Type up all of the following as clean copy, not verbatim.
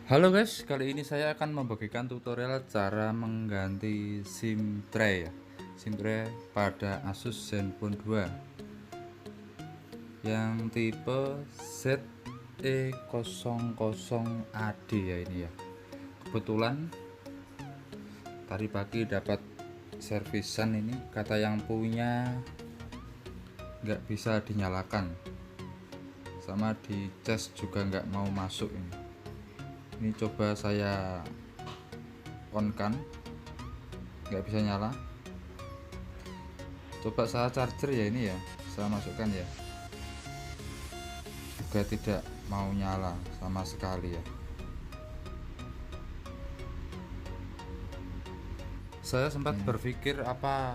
Halo guys, kali ini saya akan membagikan tutorial cara mengganti SIM tray ya. SIM tray pada Asus Zenfone 2 yang tipe Z00ad ya ini ya. Kebetulan tadi pagi dapat servisan ini, kata yang punya nggak bisa dinyalakan, sama di cas juga nggak mau masuk ini. Ini coba saya on kan, nggak bisa nyala. Coba saya charger ya, ini ya saya masukkan ya, juga tidak mau nyala sama sekali ya. Saya sempat berpikir apa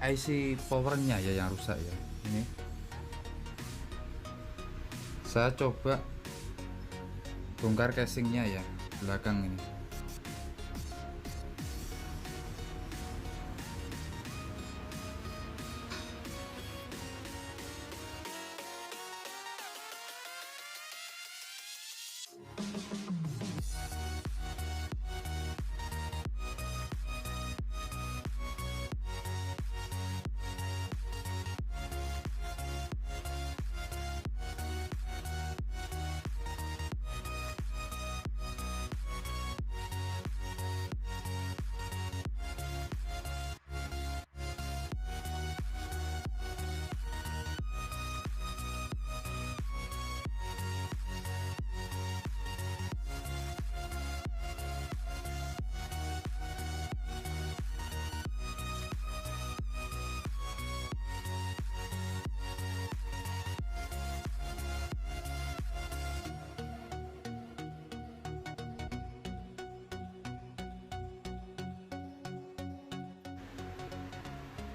IC powernya ya yang rusak ya. Ini saya coba bongkar casingnya ya, belakang ini.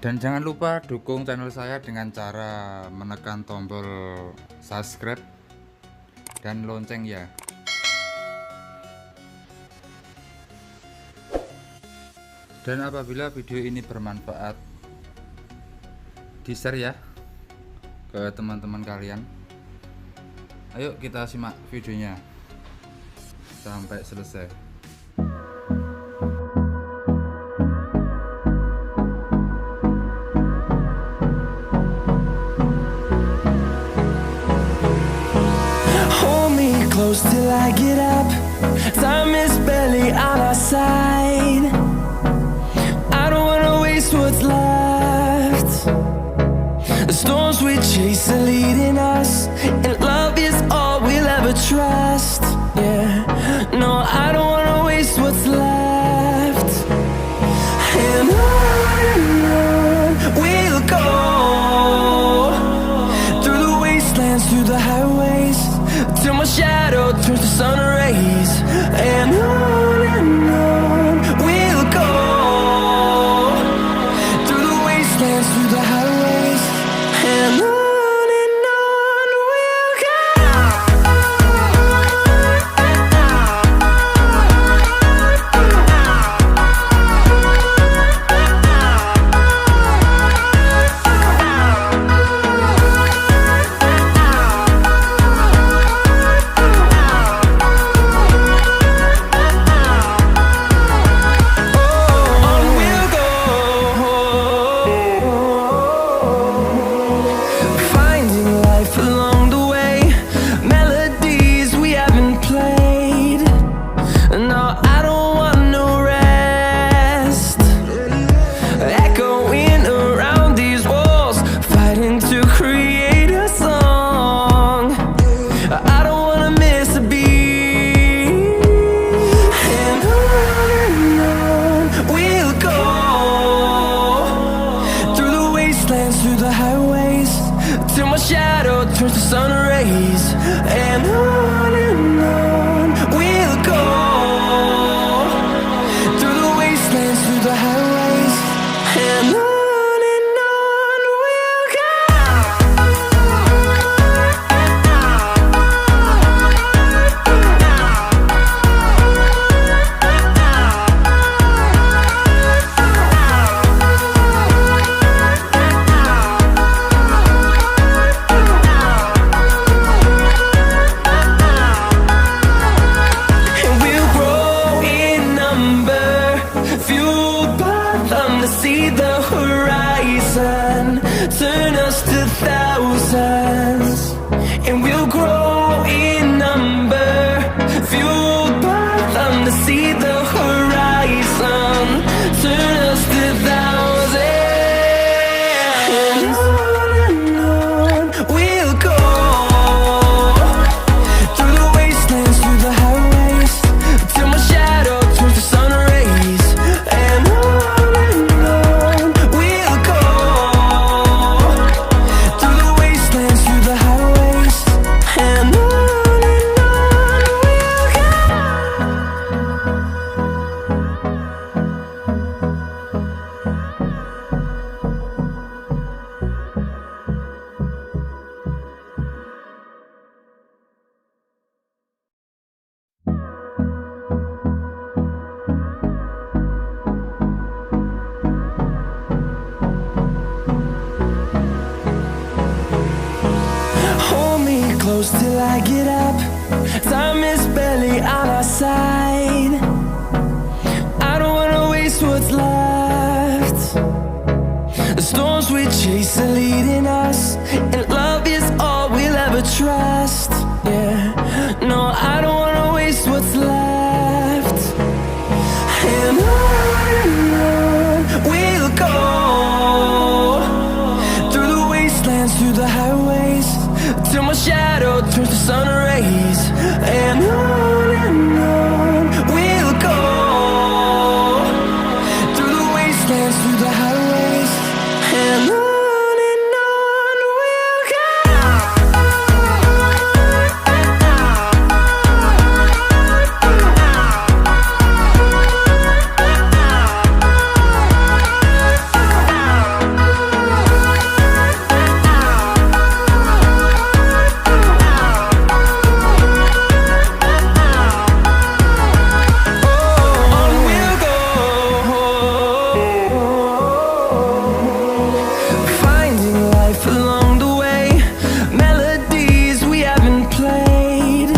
Dan jangan lupa dukung channel saya dengan cara menekan tombol subscribe dan lonceng ya. Dan apabila video ini bermanfaat, di-share ya ke teman-teman kalian. Ayo kita simak videonya sampai selesai. Close till I get up. Time is barely on our side. I don't wanna waste what's left. The storms we chase are leading us, and love is all we'll ever trust. Yeah, no, I don't wanna waste what's left. And on we'll go, through the wastelands, through the highways, till my shadow turns to sun rays. And on we'll go, through the wastelands, through the highways, and on we'll go. fueled by them to see the horizon, turn us to thousands. And on we'll go, through the wastelands, through the highways, till my shadow turns to sun rays. And on we'll go, through the wastelands, through the highways. And on we'll go. Hold me close till I get up. Time is barely on our side. I don't wanna waste what's left. The storms we chase are leading us, and love is all we'll ever trust. Yeah, no, I don't wanna waste what's left. And on we'll go, through the wastelands, through the highways, till my shadow turns to sun rays. And on we'll go, through the wastelands, through the highways. And on we'll go. On we'll go, finding life along the way, melodies we haven't played.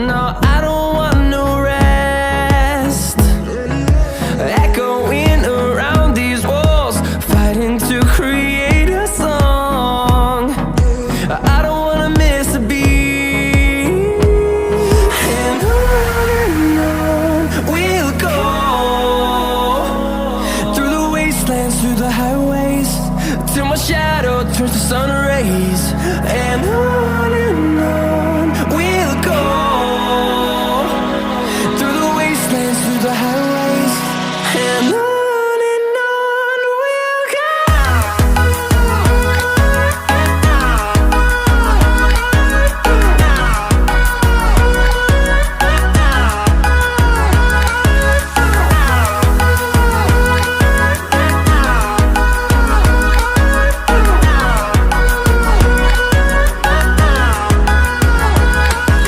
No, I don't want no rest, echoing around these walls, fighting to create a song. I don't wanna miss a beat. And on we'll go, through the wastelands, through the highways, till my shadow turns to sun rays. And on we'll go, through the wastelands, through the highways. And on we'll go.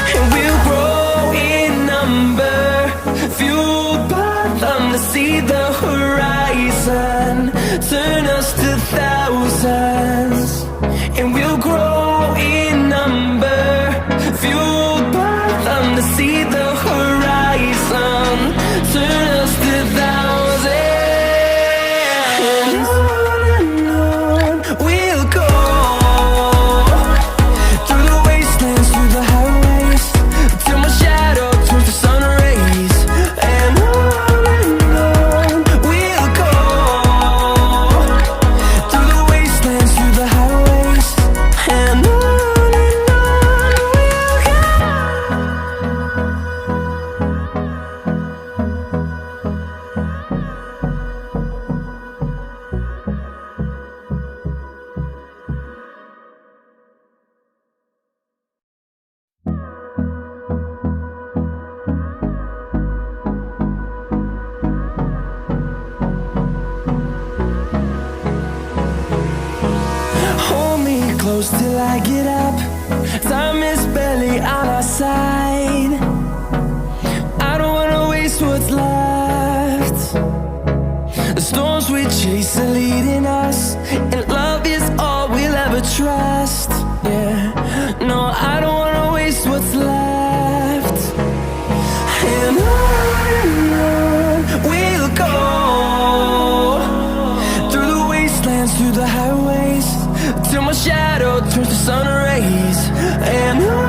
And we'll grow in number, fueled by them to see the horizon, turn us to thousands. And we'll grow in number, fueled by them to see the horizon, turn us to thousands. And on we'll go, through the wastelands, through the highways, till my shadow turns to sun rays. And on we'll go, through the wastelands, through the highways. And on we'll go. Hold me close till I get up. Time is barely on our side. I don't wanna waste what's left. The storms we chase are leading us, and love is all we'll ever trust. Yeah, no, I don't wanna waste what's left. And on we'll go, through the wastelands, through the highways, till my shadow turns to sun rays. And on